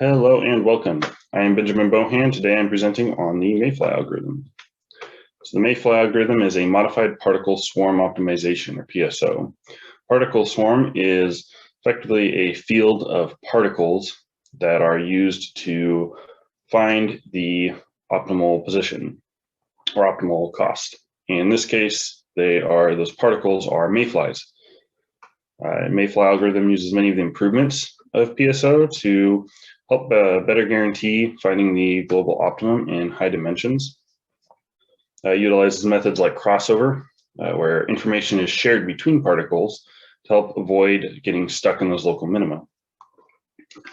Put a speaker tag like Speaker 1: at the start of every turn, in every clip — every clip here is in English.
Speaker 1: Hello and welcome. I am Benjamin Bohan. Today I'm presenting on the Mayfly algorithm. So the Mayfly algorithm is a modified particle swarm optimization, or PSO. Particle swarm is effectively a field of particles that are used to find the optimal position or optimal cost. In this case, those particles are mayflies. Mayfly algorithm uses many of the improvements of PSO to help better guarantee finding the global optimum in high dimensions. Utilizes methods like crossover, where information is shared between particles to help avoid getting stuck in those local minima.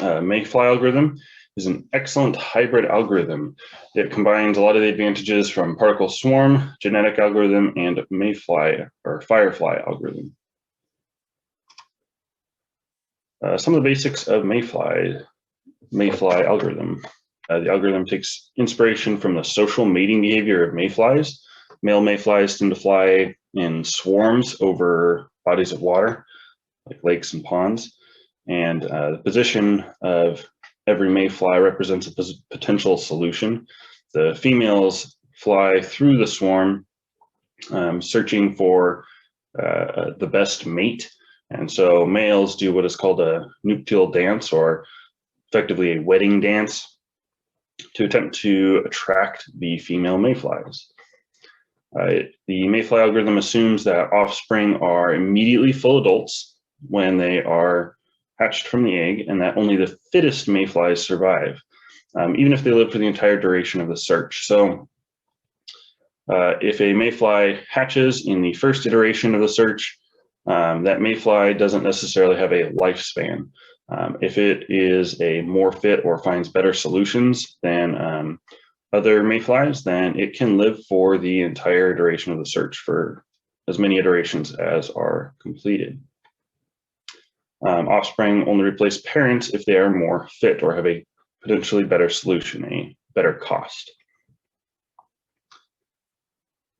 Speaker 1: Mayfly algorithm is an excellent hybrid algorithm. It combines a lot of the advantages from particle swarm, genetic algorithm, and Mayfly or Firefly algorithm. Some of the basics of Mayfly algorithm. The algorithm takes inspiration from the social mating behavior of mayflies. Male mayflies tend to fly in swarms over bodies of water, like lakes and ponds. And the position of every mayfly represents a potential solution. The females fly through the swarm, searching for the best mate. And so males do what is called a nuptial dance, or effectively a wedding dance, to attempt to attract the female mayflies. The Mayfly algorithm assumes that offspring are immediately full adults when they are hatched from the egg, and that only the fittest mayflies survive, even if they live for the entire duration of the search. So if a mayfly hatches in the first iteration of the search, that mayfly doesn't necessarily have a lifespan. If it is a more fit or finds better solutions than other mayflies, then it can live for the entire duration of the search for as many iterations as are completed. Offspring only replace parents if they are more fit or have a potentially better solution, a better cost.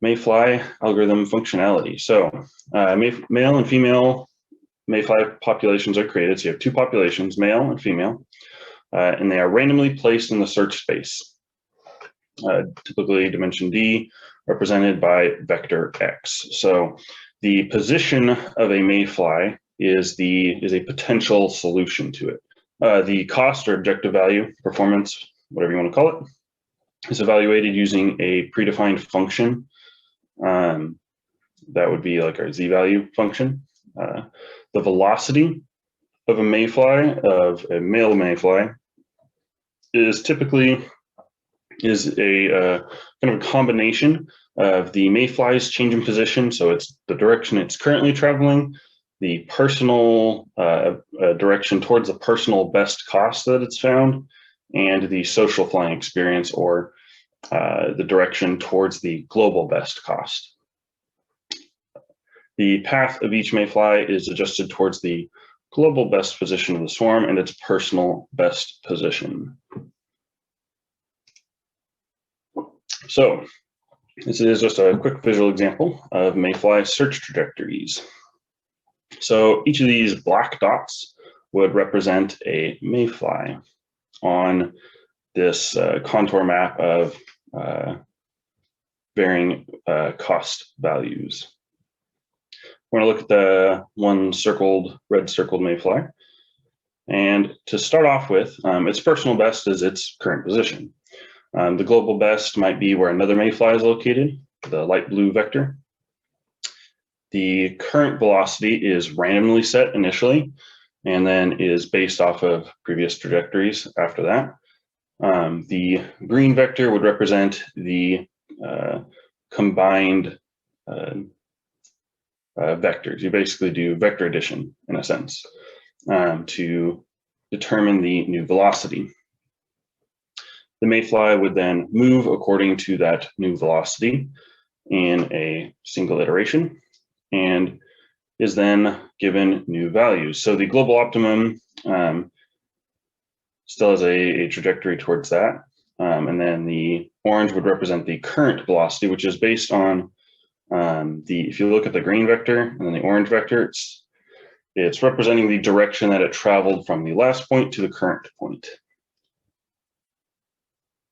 Speaker 1: Mayfly algorithm functionality. So male and female mayfly populations are created. So you have two populations, male and female, and they are randomly placed in the search space, typically dimension D, represented by vector X. So the position of a mayfly is a potential solution to it. The cost or objective value, performance, whatever you want to call it, is evaluated using a predefined function. That would be like our z-value function. The velocity of a mayfly, of a male mayfly, is typically a kind of a combination of the mayfly's change in position, so it's the direction it's currently traveling, the personal direction towards the personal best cost that it's found, and the social flying experience, or the direction towards the global best cost. The path of each mayfly is adjusted towards the global best position of the swarm and its personal best position. So this is just a quick visual example of mayfly search trajectories. So each of these black dots would represent a mayfly on this contour map of varying cost values. We're going to look at the one red circled mayfly. And to start off with, its personal best is its current position. The global best might be where another mayfly is located, the light blue vector. The current velocity is randomly set initially, and then is based off of previous trajectories after that. The green vector would represent the combined vectors. You basically do vector addition, in a sense, to determine the new velocity. The mayfly would then move according to that new velocity in a single iteration, and is then given new values. So the global optimum still has a trajectory towards that. And then the orange would represent the current velocity, which is based on if you look at the green vector and then the orange vector, it's representing the direction that it traveled from the last point to the current point.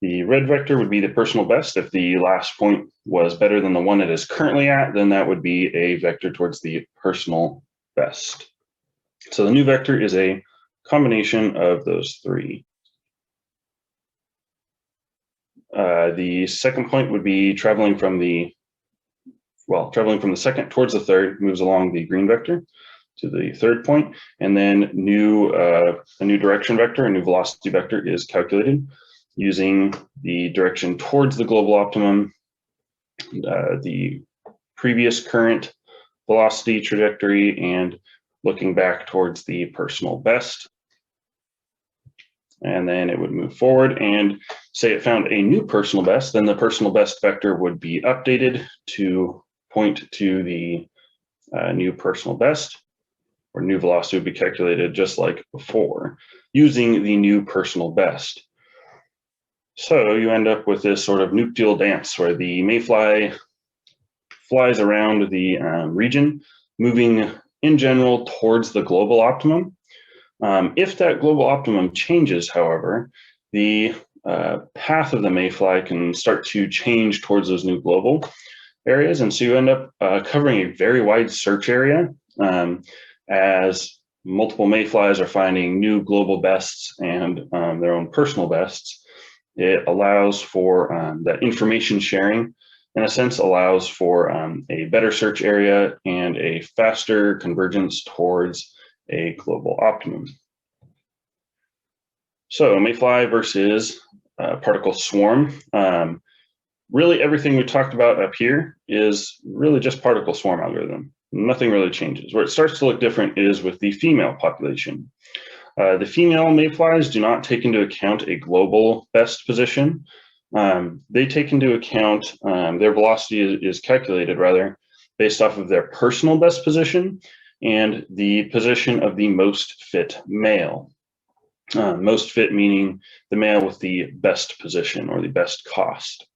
Speaker 1: The red vector would be the personal best. If the last point was better than the one it is currently at, then that would be a vector towards the personal best. So the new vector is a combination of those three. The second point would be traveling from the second towards the third, moves along the green vector to the third point, and then a new direction vector, a new velocity vector is calculated using the direction towards the global optimum, the previous current velocity trajectory, and looking back towards the personal best. And then it would move forward and say it found a new personal best, then the personal best vector would be updated to point to the new personal best, or new velocity would be calculated just like before, using the new personal best. So you end up with this sort of nuptial dance where the mayfly flies around the region, moving in general towards the global optimum. If that global optimum changes, however, the path of the mayfly can start to change towards those new global areas. And so you end up covering a very wide search area as multiple mayflies are finding new global bests and their own personal bests. It allows for that information sharing, in a sense, allows for a better search area and a faster convergence towards a global optimum. So mayfly versus particle swarm. Really everything we talked about up here is really just particle swarm algorithm. Nothing really changes. Where it starts to look different is with the female population. The female mayflies do not take into account a global best position. They take into account, their velocity is calculated rather, based off of their personal best position and the position of the most fit male. Most fit meaning the male with the best position or the best cost.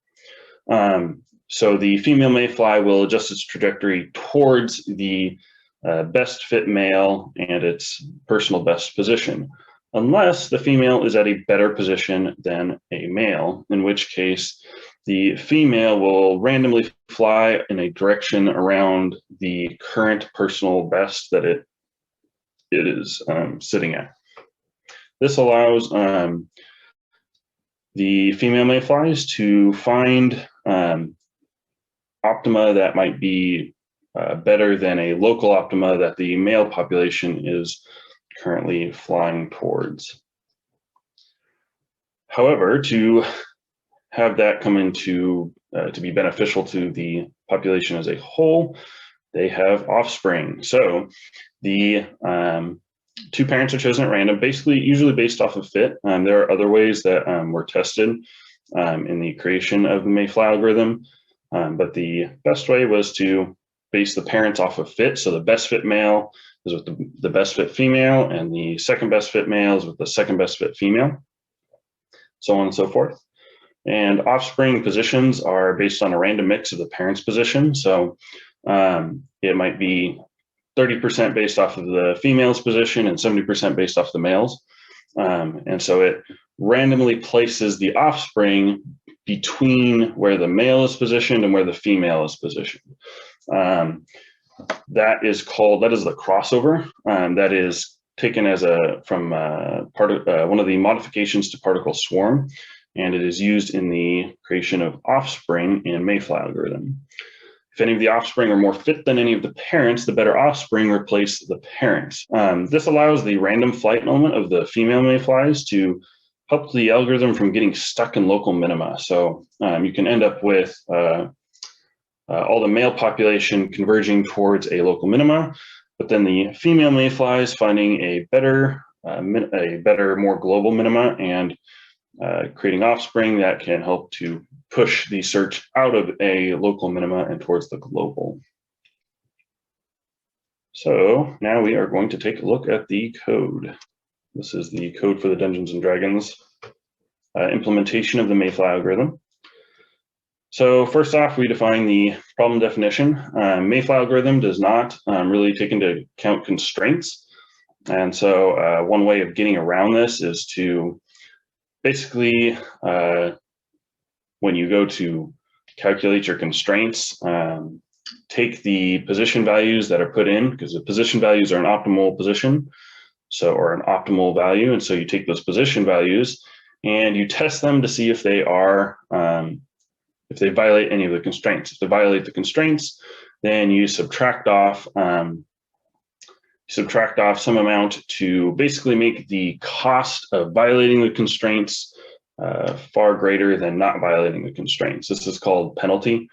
Speaker 1: So the female mayfly will adjust its trajectory towards the best fit male and its personal best position, unless the female is at a better position than a male, in which case the female will randomly fly in a direction around the current personal best that it is sitting at. This allows the female mayflies to find optima that might be better than a local optima that the male population is currently flying towards. However, to have that come into to be beneficial to the population as a whole, they have offspring. So the two parents are chosen at random, basically usually based off of fit. There are other ways that were tested in the creation of the Mayfly algorithm, but the best way was to base the parents off of fit. So the best fit male is with the best fit female, and the second best fit male is with the second best fit female, so on and so forth. And offspring positions are based on a random mix of the parents' position. So it might be 30% based off of the female's position and 70% based off the male's. And so it randomly places the offspring between where the male is positioned and where the female is positioned. That is the crossover. That is taken as from one of the modifications to particle swarm, and it is used in the creation of offspring in Mayfly algorithm. If any of the offspring are more fit than any of the parents, the better offspring replace the parents. This allows the random flight element of the female mayflies to help the algorithm from getting stuck in local minima. So you can end up with all the male population converging towards a local minima, but then the female mayflies finding a better, more global minima and creating offspring that can help to push the search out of a local minima and towards the global. So now we are going to take a look at the code. This is the code for the Dungeons and Dragons implementation of the Mayfly algorithm. So first off, we define the problem definition. Mayfly algorithm does not really take into account constraints. And so one way of getting around this is to basically when you go to calculate your constraints, take the position values that are put in, because the position values are an optimal position, or an optimal value. And so you take those position values and you test them to see if they are, if they violate any of the constraints. If they violate the constraints, then you subtract off some amount to basically make the cost of violating the constraints far greater than not violating the constraints. This is called penalty.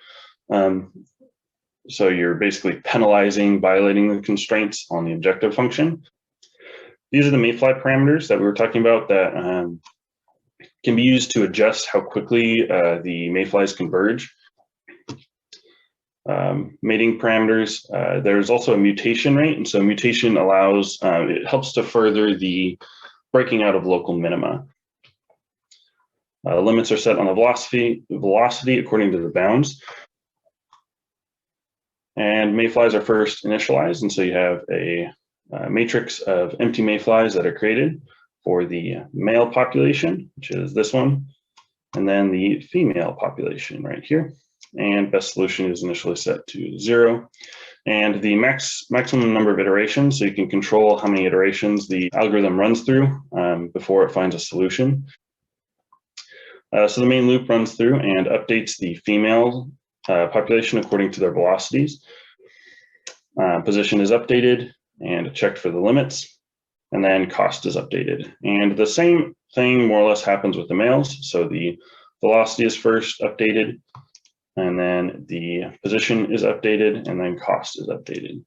Speaker 1: So you're basically penalizing violating the constraints on the objective function. These are the Mayfly parameters that we were talking about that can be used to adjust how quickly the Mayflies converge. Mating parameters, there's also a mutation rate, and so mutation allows, it helps to further the breaking out of local minima. Limits are set on the velocity according to the bounds. And Mayflies are first initialized, and so you have a matrix of empty Mayflies that are created for the male population, which is this one, and then the female population right here. And best solution is initially set to 0. And the maximum number of iterations, so you can control how many iterations the algorithm runs through before it finds a solution. So the main loop runs through and updates the female population according to their velocities. Position is updated and checked for the limits, and then cost is updated. And the same thing more or less happens with the males. So the velocity is first updated, and then the position is updated, and then cost is updated.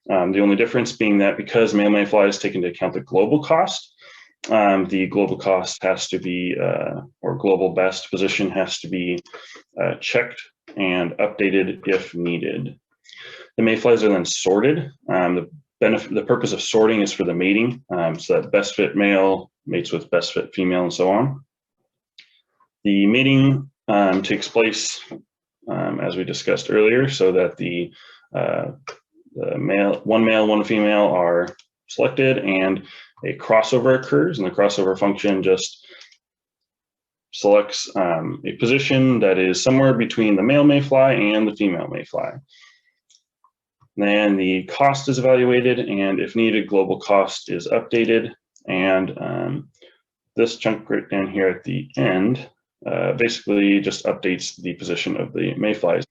Speaker 1: The only difference being that because male Mayflies take into account the global cost, the global cost has to be, or global best position has to be checked and updated if needed. The Mayflies are then sorted. The purpose of sorting is for the mating, so that best fit male mates with best fit female and so on. The mating takes place as we discussed earlier, so that the one male, one female are selected and a crossover occurs, and the crossover function just selects a position that is somewhere between the male Mayfly and the female Mayfly. Then the cost is evaluated, and if needed, global cost is updated. And this chunk right down here at the end basically just updates the position of the Mayflies.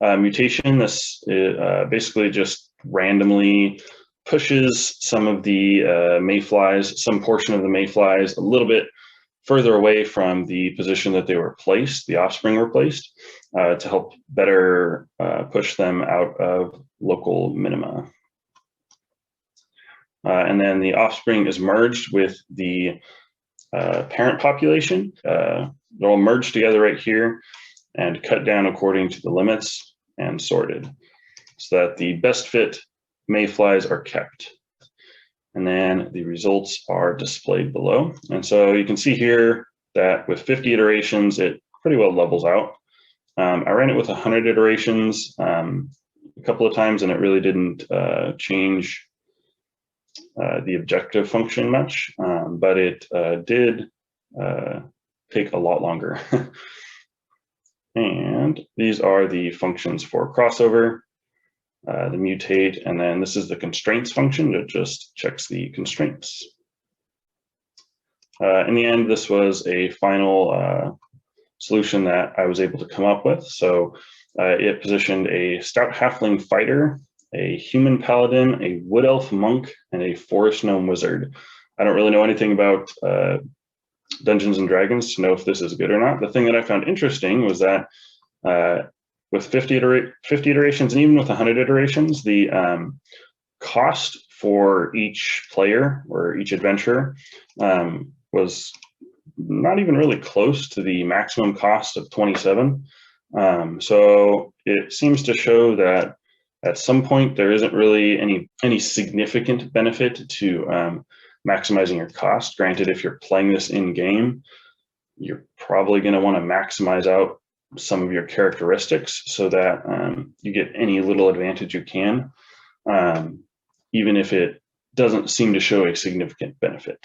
Speaker 1: Mutation, this basically just randomly pushes some of the Mayflies, some portion of the Mayflies a little bit further away from the position that they were placed, the offspring were placed, to help better push them out of local minima. And then the offspring is merged with the parent population. They're all merged together right here and cut down according to the limits and sorted, so that the best fit Mayflies are kept. And then the results are displayed below. And so you can see here that with 50 iterations, it pretty well levels out. I ran it with 100 iterations a couple of times, and it really didn't change the objective function much, but it did take a lot longer. And these are the functions for crossover, the mutate, and then this is the constraints function that just checks the constraints. In the end, this was a final solution that I was able to come up with. So it positioned a stout halfling fighter, a human paladin, a wood elf monk, and a forest gnome wizard. I don't really know anything about Dungeons and Dragons to know if this is good or not. The thing that I found interesting was that with 50 iterations and even with 100 iterations, the cost for each player or each adventurer was not even really close to the maximum cost of 27. So it seems to show that at some point there isn't really any significant benefit to maximizing your cost. Granted, if you're playing this in game, you're probably going to want to maximize out some of your characteristics so that you get any little advantage you can, even if it doesn't seem to show a significant benefit.